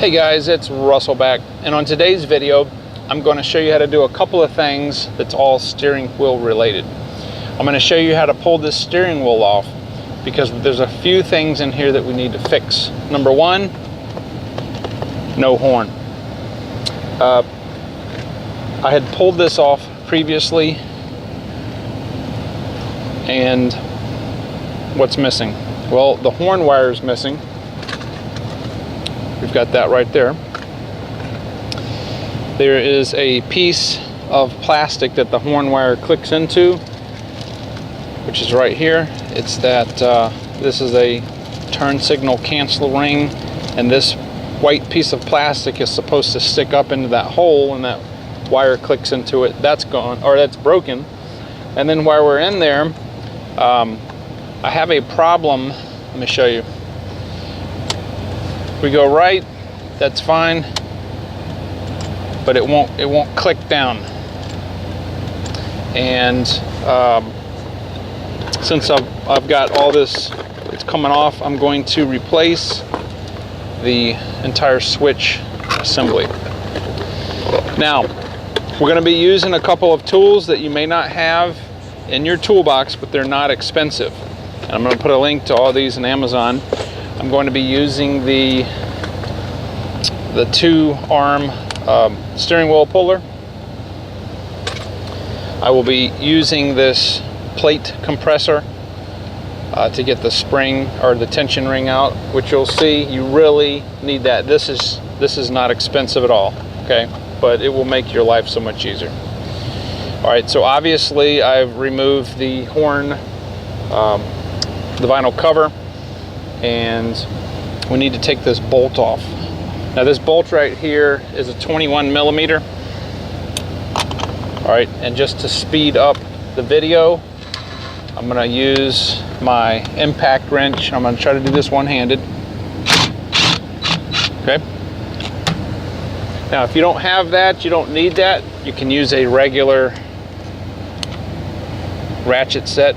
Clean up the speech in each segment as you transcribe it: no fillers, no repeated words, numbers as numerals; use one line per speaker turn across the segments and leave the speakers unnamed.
Hey guys, it's Russell back, and on today's video I'm going to show you how to do a couple of things that's all steering wheel related. I'm going to show you how to pull this steering wheel off because there's a few things in here that we need to fix. Number one, no horn. I had pulled this off previously, and what's missing? Well, the horn wire is missing. We've got that right there. There is a piece of plastic that the horn wire clicks into, which is right here. It's that this is a turn signal cancel ring, and this white piece of plastic is supposed to stick up into that hole, and that wire clicks into it. That's gone, or that's broken. And then while we're in there, I have a problem. Let me show you. We go right, that's fine, but it won't click down. And since I've got all this, it's coming off, I'm going to replace the entire switch assembly. Now, we're going to be using a couple of tools that you may not have in your toolbox, but they're not expensive. And I'm going to put a link to all these in Amazon. I'm going to be using the 2-arm steering wheel puller. I will be using this plate compressor to get the spring or the tension ring out, which you'll see you really need that. This is not expensive at all, okay? But it will make your life so much easier. All right, so obviously I've removed the horn, the vinyl cover, and we need to take this bolt off. Now this bolt right here is a 21 millimeter. All right, and just to speed up the video, I'm gonna use my impact wrench. I'm gonna try to do this one-handed. Okay. Now if you don't have that, you don't need that, you can use a regular ratchet set.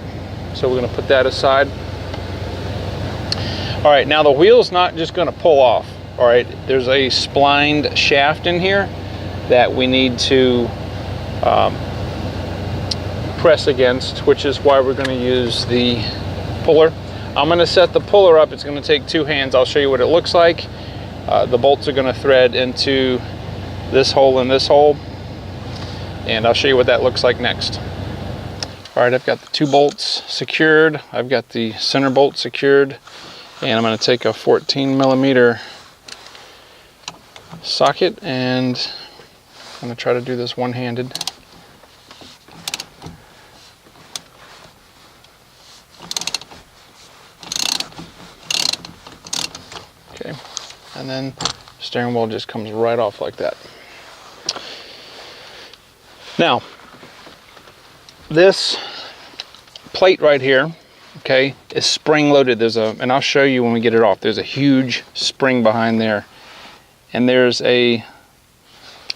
So we're gonna put that aside. All right, now the wheel's not just gonna pull off. All right, there's a splined shaft in here that we need to press against, which is why we're going to use the puller. I'm going to set the puller up. It's going to take 2 hands. I'll show you what it looks like. The bolts are going to thread into this hole and this hole, and I'll show you what that looks like next. All right, I've got the 2 bolts secured. I've got the center bolt secured, and I'm going to take a 14 millimeter socket, and I'm going to try to do this one-handed. Okay, and then steering wheel just comes right off like that. Now, this plate right here, okay, is spring-loaded. And I'll show you when we get it off. There's a huge spring behind there. And there's a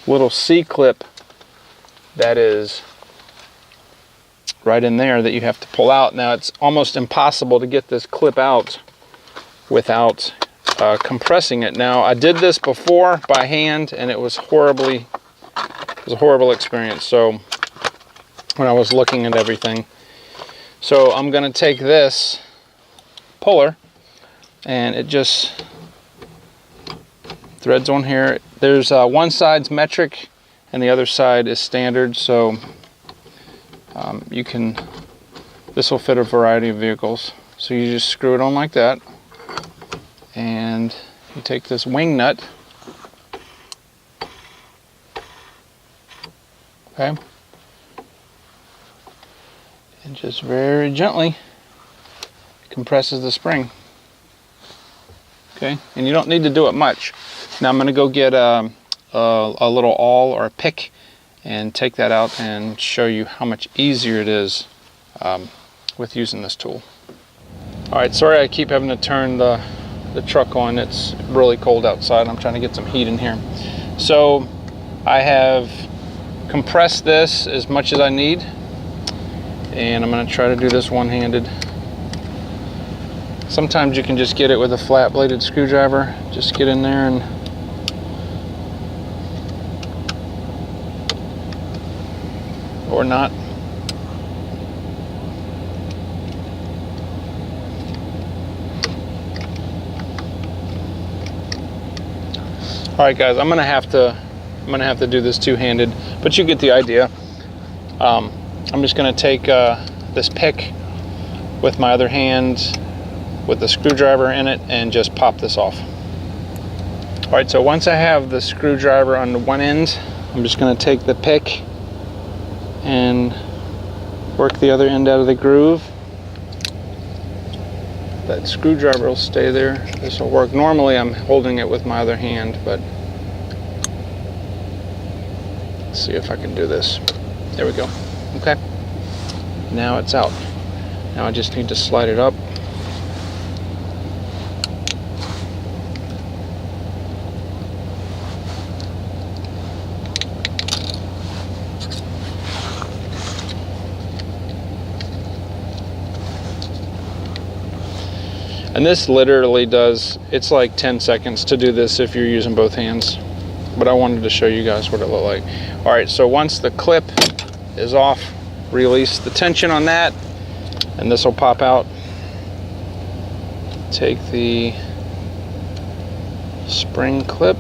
little C-clip that is right in there that you have to pull out. Now it's almost impossible to get this clip out without compressing it. Now I did this before by hand, and it was a horrible experience. So when I was looking at everything, so I'm going to take this puller, and it just threads on here. There's one side's metric and the other side is standard, so this will fit a variety of vehicles. So you just screw it on like that, and you take this wing nut, okay, and just very gently compresses the spring. Okay, and you don't need to do it much. Now I'm going to go get a little awl or a pick and take that out and show you how much easier it is with using this tool. All right, sorry I keep having to turn the truck on. It's really cold outside. I'm trying to get some heat in here. So I have compressed this as much as I need, and I'm going to try to do this one-handed. Sometimes you can just get it with a flat bladed screwdriver. Just get in there and or not. All right, guys, I'm gonna have to do this two-handed, but you get the idea. I'm just gonna take this pick with my other hand with the screwdriver in it and just pop this off. All right, so once I have the screwdriver on the one end, I'm just gonna take the pick and work the other end out of the groove. That screwdriver will stay there. This will work. Normally I'm holding it with my other hand, but let's see if I can do this. There we go. Okay. Now it's out. Now I just need to slide it up. And this literally does, it's like 10 seconds to do this if you're using both hands. But I wanted to show you guys what it looked like. All right, so once the clip is off, release the tension on that, and this will pop out. Take the spring clip.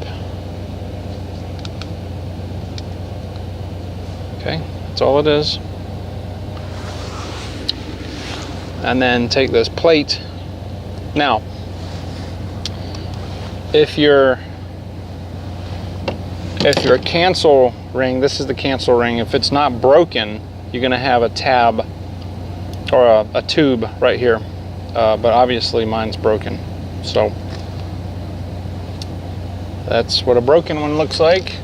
Okay, that's all it is. And then take this plate. Now, if your cancel ring, this is the cancel ring, if it's not broken, you're gonna have a tab or a tube right here, but obviously mine's broken. So that's what a broken one looks like,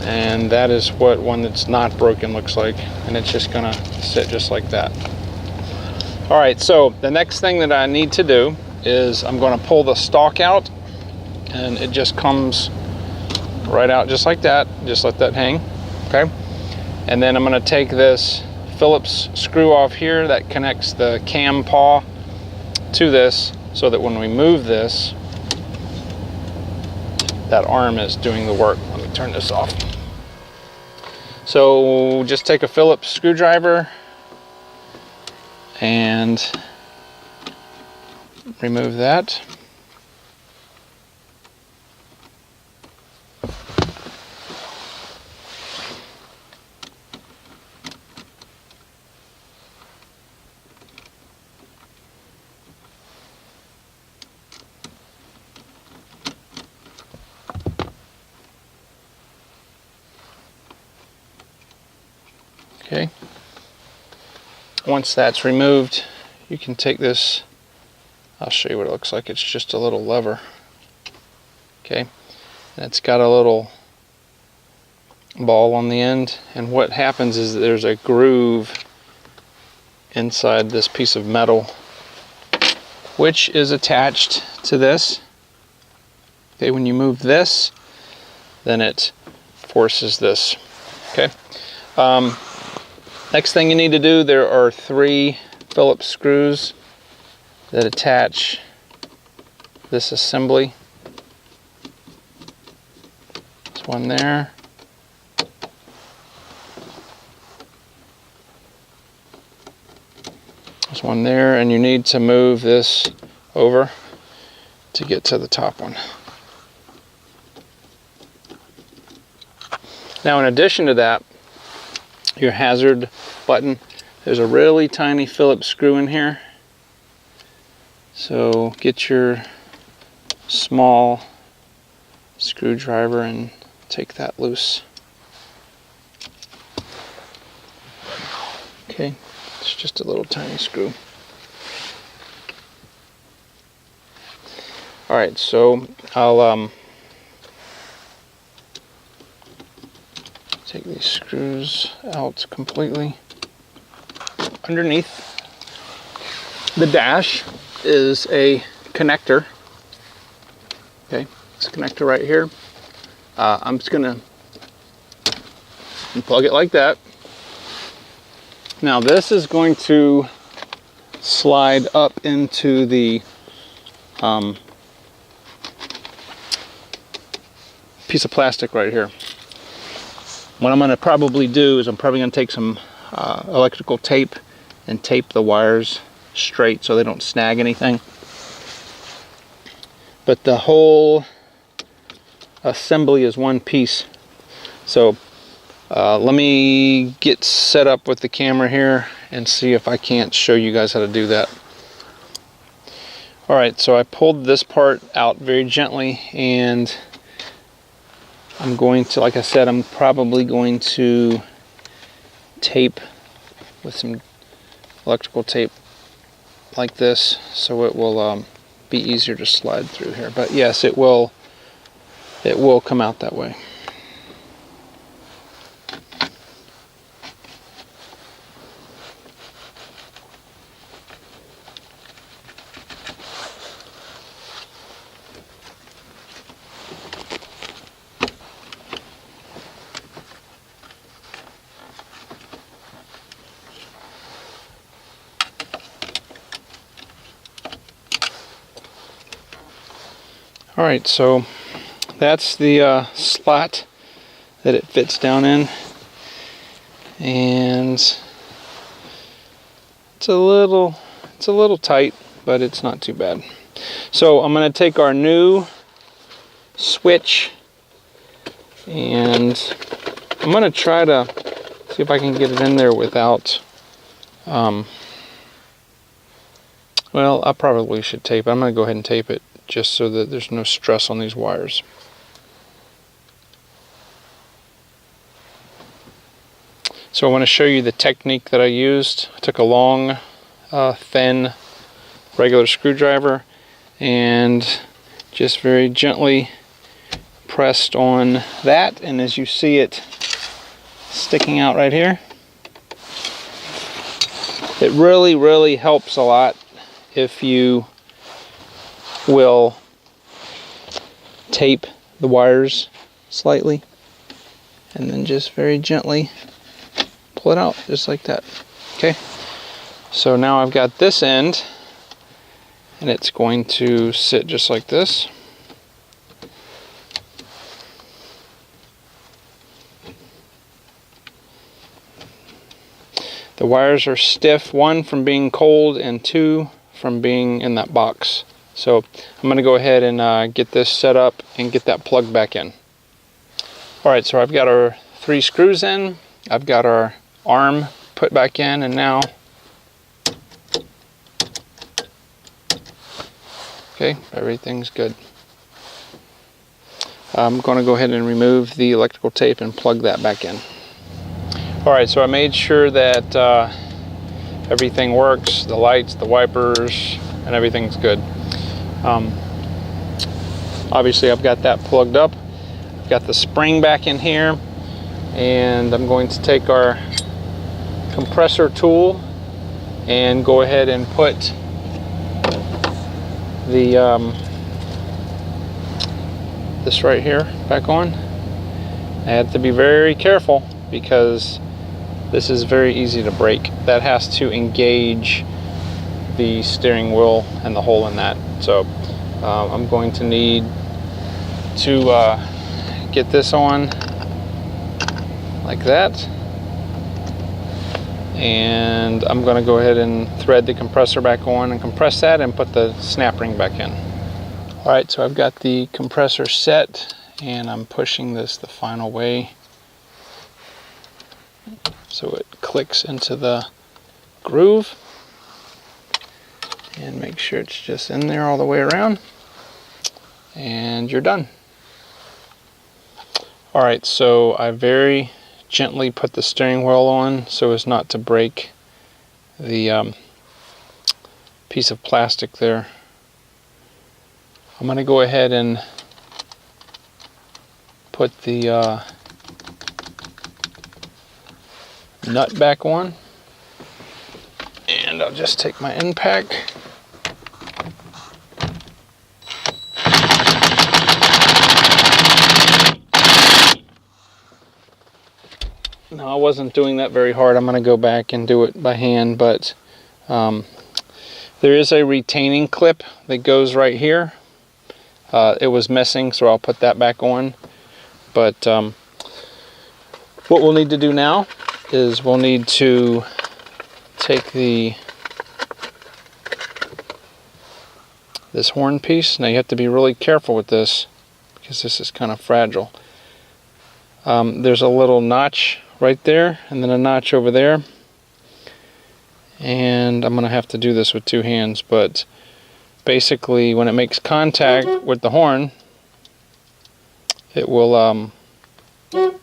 and that is what one that's not broken looks like, and it's just gonna sit just like that. All right, so the next thing that I need to do is I'm going to pull the stalk out, and it just comes right out just like that. Just let that hang, okay? And then I'm going to take this Phillips screw off here that connects the cam paw to this, so that when we move this, that arm is doing the work. Let me turn this off. So just take a Phillips screwdriver and remove that. Okay. Once that's removed, you can take this, I'll show you what it looks like. It's just a little lever. Okay. And it's got a little ball on the end, and what happens is there's a groove inside this piece of metal which is attached to this. Okay, when you move this, then it forces this. Okay. Next thing you need to do, there are 3 Phillips screws that attach this assembly. There's one there. There's one there, and you need to move this over to get to the top one. Now, in addition to that, your hazard button, there's a really tiny Phillips screw in here. So get your small screwdriver and take that loose. Okay, it's just a little tiny screw. All right, so I'll take these screws out completely. Underneath the dash is a connector. Okay, it's a connector right here. I'm just gonna plug it like that. Now this is going to slide up into the piece of plastic right here. what I'm going to probably do is I'm probably going to take some electrical tape and tape the wires straight so they don't snag anything. But the whole assembly is one piece. So let me get set up with the camera here and see if I can't show you guys how to do that. Alright, so I pulled this part out very gently, and I'm going to, like I said, I'm probably going to tape with some electrical tape like this so it will be easier to slide through here. But yes, it will come out that way. Alright, so that's the slot that it fits down in, and it's a little tight, but it's not too bad. So I'm going to take our new switch, and I'm going to try to see if I can get it in there without well, I probably should tape it. I'm going to go ahead and tape it just so that there's no stress on these wires. So I want to show you the technique that I used. I took a long, thin, regular screwdriver and just very gently pressed on that, and as you see it sticking out right here, it really helps a lot if you will tape the wires slightly and then just very gently pull it out just like that. Okay, so now I've got this end, and it's going to sit just like this. The wires are stiff, one from being cold and two from being in that box. So I'm going to go ahead and get this set up and get that plugged back in. Alright, so I've got our 3 screws in, I've got our arm put back in, and now, okay, everything's good. I'm going to go ahead and remove the electrical tape and plug that back in. Alright, so I made sure that everything works, the lights, the wipers, and everything's good. Obviously I've got that plugged up. I've got the spring back in here, and I'm going to take our compressor tool and go ahead and put the this right here back on. I have to be very careful because this is very easy to break. That has to engage the steering wheel and the hole in that. So I'm going to need to get this on like that, and I'm going to go ahead and thread the compressor back on and compress that and put the snap ring back in. Alright, so I've got the compressor set, and I'm pushing this the final way so it clicks into the groove, and make sure it's just in there all the way around, and you're done. Alright, so I very gently put the steering wheel on so as not to break the piece of plastic there. I'm going to go ahead and put the nut back on, and I'll just take my end pack. Now, I wasn't doing that very hard. I'm going to go back and do it by hand, but there is a retaining clip that goes right here. It was missing, so I'll put that back on. But What we'll need to do now is we'll need to take this horn piece. Now you have to be really careful with this because this is kind of fragile. There's a little notch right there and then a notch over there. And I'm going to have to do this with 2 hands, but basically when it makes contact with the horn, it will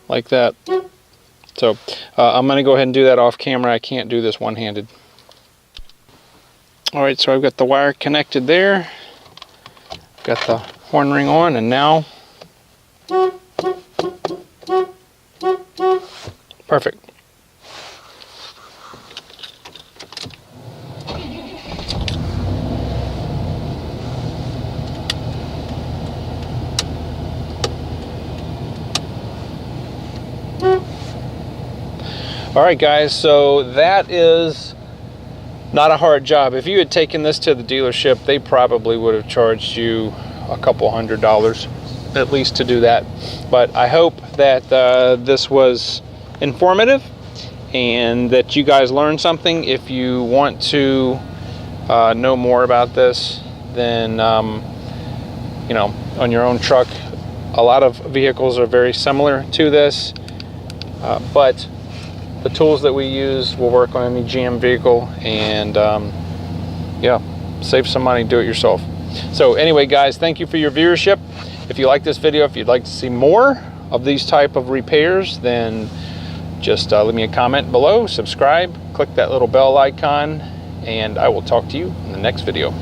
like that. So I'm going to go ahead and do that off camera. I can't do this one-handed. Alright, so I've got the wire connected there, got the horn ring on, and now perfect. Alright guys, so that is not a hard job. If you had taken this to the dealership, they probably would have charged you a couple $100 at least to do that. But I hope that this was informative and that you guys learned something. If you want to know more about this, then you know, on your own truck, a lot of vehicles are very similar to this, but the tools that we use will work on any GM vehicle, and yeah, save some money, do it yourself. So anyway guys, thank you for your viewership. If you like this video, if you'd like to see more of these type of repairs, then just leave me a comment below, subscribe, click that little bell icon, and I will talk to you in the next video.